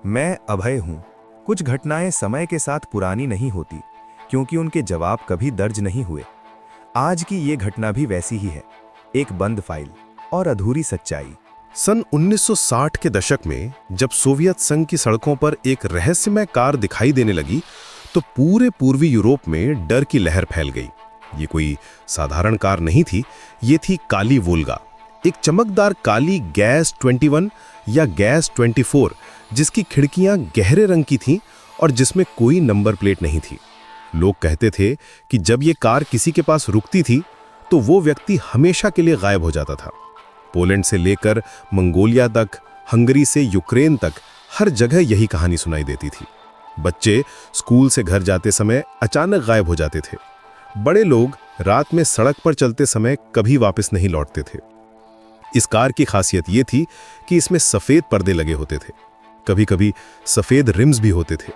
मैं अभय हूँ। कुछ घटनाएं समय के साथ पुरानी नहीं होती, क्योंकि उनके जवाब कभी दर्ज नहीं हुए। आज की ये घटना भी वैसी ही है, एक बंद फाइल और अधूरी सच्चाई। सन 1960 के दशक में जब सोवियत संघ की सड़कों पर एक रहस्यमय कार दिखाई देने लगी, तो पूरे पूर्वी यूरोप में डर की लहर फैल गई। ये कोई साधारण कार नहीं थी, ये थी काली वोल्गा, एक चमकदार काली गैस 21 या गैस 24, जिसकी खिड़कियां गहरे रंग की थीं और जिसमें कोई नंबर प्लेट नहीं थी। लोग कहते थे कि जब ये कार किसी के पास रुकती थी तो वो व्यक्ति हमेशा के लिए गायब हो जाता था। पोलैंड से लेकर मंगोलिया तक, हंगरी से यूक्रेन तक, हर जगह यही कहानी सुनाई देती थी। बच्चे स्कूल से घर जाते समय अचानक गायब हो जाते थे। बड़े लोग रात में सड़क पर चलते समय कभी वापस नहीं लौटते थे। इस कार की खासियत ये थी कि इसमें सफेद पर्दे लगे होते थे, कभी कभी सफेद रिम्स भी होते थे।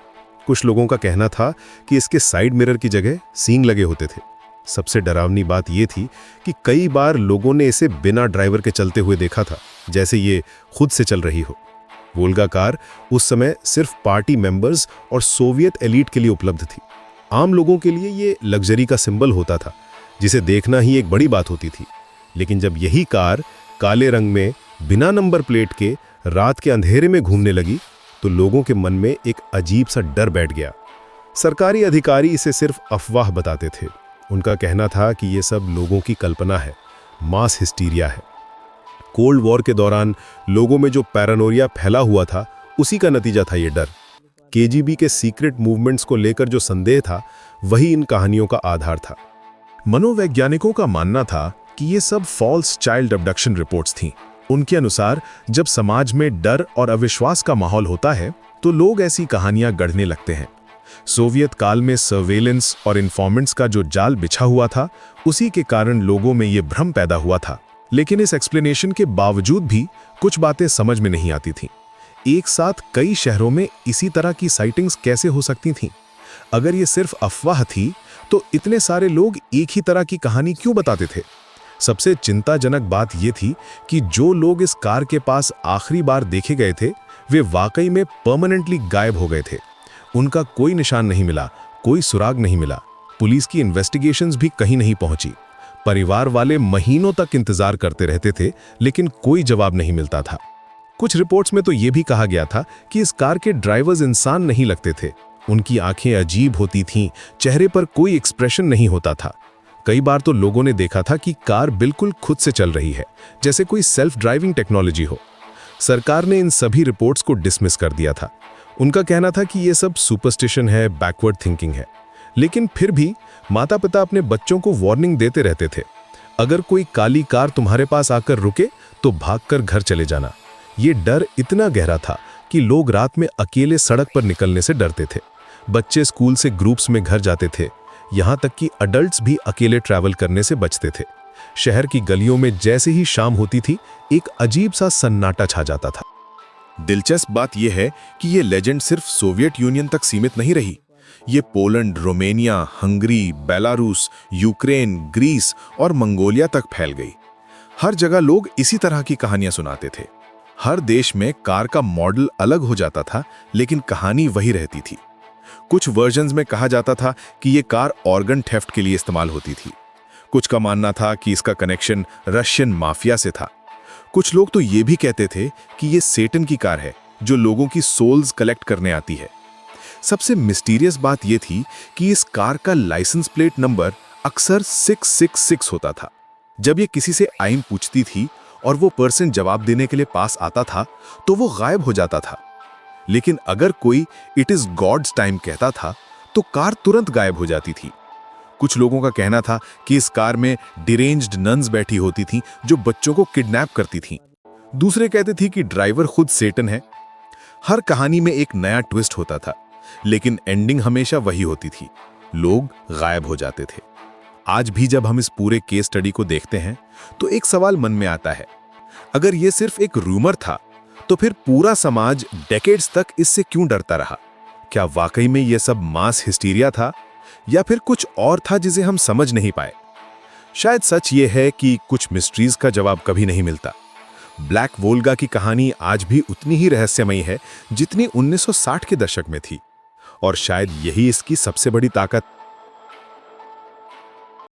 कुछ लोगों का कहना था कि इसके साइड मिरर की जगह सींग लगे होते थे। सबसे डरावनी बात यह थी कि कई बार लोगों ने इसे बिना ड्राइवर के चलते हुए देखा था, जैसे ये खुद से चल रही हो। वोल्गा कार उस समय सिर्फ पार्टी मेंबर्स और सोवियत एलीट के लिए उपलब्ध थी। आम लोगों के लिए ये लग्जरी का सिंबल होता था, जिसे देखना ही एक बड़ी बात होती थी। लेकिन जब यही कार काले रंग में बिना नंबर प्लेट के रात के अंधेरे में घूमने लगी, तो लोगों के मन में एक अजीब सा डर बैठ गया। सरकारी अधिकारी इसे सिर्फ अफवाह बताते थे। उनका कहना था कि ये सब लोगों की कल्पना है, मास हिस्टीरिया है। कोल्ड वॉर के दौरान लोगों में जो पैरानोरिया फैला हुआ था, उसी का नतीजा था ये डर। केजीबी के सीक्रेट मूवमेंट्स को लेकर जो संदेह था, वही इन कहानियों का आधार था। मनोवैज्ञानिकों का मानना था कि ये सब फॉल्स चाइल्ड अबडक्शन रिपोर्ट्स थीं। उनके अनुसार जब समाज में डर और अविश्वास का माहौल होता है, तो लोग ऐसी कहानियां गढ़ने लगते हैं। सोवियत काल में सर्वेलेंस और इन्फॉर्मेंट्स का जो जाल बिछा हुआ था, उसी के कारण लोगों में ये भ्रम पैदा हुआ था। लेकिन इस एक्सप्लेनेशन के बावजूद भी कुछ बातें समझ में नहीं आती थीं। एक साथ कई शहरों में इसी तरह की साइटिंग्स कैसे हो सकती थीं? अगर ये सिर्फ अफवाह थी, तो इतने सारे लोग एक ही तरह की कहानी क्यों बताते थे? सबसे चिंताजनक बात यह थी कि जो लोग इस कार के पास आखिरी बार देखे गए थे, वे वाकई में परमानेंटली गायब हो गए थे। उनका कोई निशान नहीं मिला, कोई सुराग नहीं मिला। पुलिस की इन्वेस्टिगेशंस भी कहीं नहीं पहुंची। परिवार वाले महीनों तक इंतजार करते रहते थे, लेकिन कोई जवाब नहीं मिलता था। कुछ रिपोर्ट्स में तो यह भी कहा गया था कि इस कार के ड्राइवर्स इंसान नहीं लगते थे। उनकी आंखें अजीब होती थीं, चेहरे पर कोई एक्सप्रेशन नहीं होता था। कई बार तो लोगों ने देखा था कि कार बिल्कुल खुद से चल रही है, जैसे कोई सेल्फ ड्राइविंग टेक्नोलॉजी हो। सरकार ने इन सभी रिपोर्ट्स को डिसमिस कर दिया था। उनका कहना था कि यह सब सुपरस्टिशन है, बैकवर्ड थिंकिंग है। लेकिन फिर भी माता पिता अपने बच्चों को वार्निंग देते रहते थे, अगर कोई काली कार तुम्हारे पास आकर रुके तो भागकर घर चले जाना। ये डर इतना गहरा था कि लोग रात में अकेले सड़क पर निकलने से डरते थे। बच्चे स्कूल से ग्रुप्स में घर जाते थे, यहाँ तक कि अडल्ट्स भी अकेले ट्रैवल करने से बचते थे। शहर की गलियों में जैसे ही शाम होती थी, एक अजीब सा सन्नाटा छा जाता था। दिलचस्प बात यह है कि ये लेजेंड सिर्फ सोवियत यूनियन तक सीमित नहीं रही। ये Poland, Romania, Hungary, Belarus, Ukraine, Greece और मंगोलिया तक फैल गई। हर जगह लोग इसी तरह की कहानियां सुनाते थे। हर देश में कार का मॉडल अलग हो जाता था, लेकिन कहानी वही रहती थी। कुछ वर्जन्स में कहा जाता था कि ये कार ऑर्गन थेफ्ट के लिए इस्तेमाल होती थी। कुछ का मानना था कि इसका कनेक्शन रशियन माफिया से था। कुछ लोग तो ये भी कहते थे कि ये सेटन की कार है, जो लोगों की सोल्स कलेक्ट करने आती है। सबसे मिस्टीरियस बात यह थी कि इस कार का लाइसेंस प्लेट नंबर अक्सर 666 होता था। जब ये किसी से आइम पूछती थी और वो पर्सन जवाब देने के लिए पास आता था, तो वो गायब हो जाता था। लेकिन अगर कोई इट इज गॉड्स टाइम कहता था, तो कार तुरंत गायब हो जाती थी। कुछ लोगों का कहना था कि इस कार में डिरेंज्ड नन्स बैठी होती थीं, जो बच्चों को किडनैप करती थीं। दूसरे कहते थे कि ड्राइवर खुद सेटन है। हर कहानी में एक नया ट्विस्ट होता था, लेकिन एंडिंग हमेशा वही होती थी, लोग गायब हो जाते थे। आज भी जब हम इस पूरे केस स्टडी को देखते हैं, तो एक सवाल मन में आता है, अगर यह सिर्फ एक रूमर था, तो फिर पूरा समाज डेकेड्स तक इससे क्यों डरता रहा? क्या वाकई में यह सब मास हिस्टीरिया था, या फिर कुछ और था जिसे हम समझ नहीं पाए? शायद सच ये है कि कुछ मिस्ट्रीज का जवाब कभी नहीं मिलता। ब्लैक वोल्गा की कहानी आज भी उतनी ही रहस्यमयी है जितनी 1960 के दशक में थी, और शायद यही इसकी सबसे बड़ी ताकत